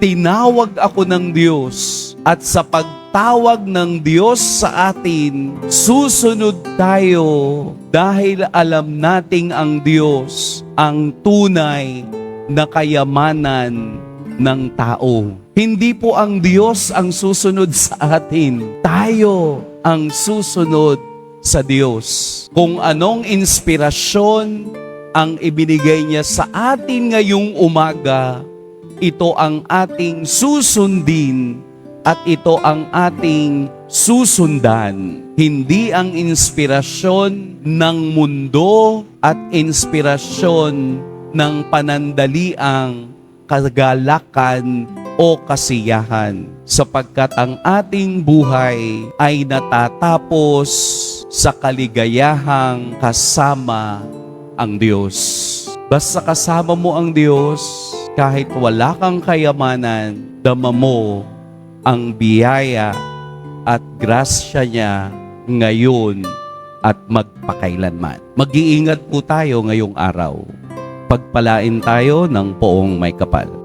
Tinawag ako ng Diyos at sa pagtawag ng Diyos sa atin, susunod tayo dahil alam nating ang Diyos ang tunay na kayamanan ng tao. Hindi po ang Diyos ang susunod sa atin. Tayo ang susunod sa Diyos. Kung anong inspirasyon ang ibinigay niya sa atin ngayong umaga, ito ang ating susundin at ito ang ating susundan. Hindi ang inspirasyon ng mundo at inspirasyon ng panandaliang kagalakan o kasiyahan, sapagkat ang ating buhay ay natatapos sa kaligayahang kasama ang Diyos. Basta kasama mo ang Diyos, kahit wala kang kayamanan, dama mo ang biyaya at grasya niya ngayon at magpakailanman. Mag-iingat po tayo ngayong araw. Pagpalain tayo ng poong may kapal.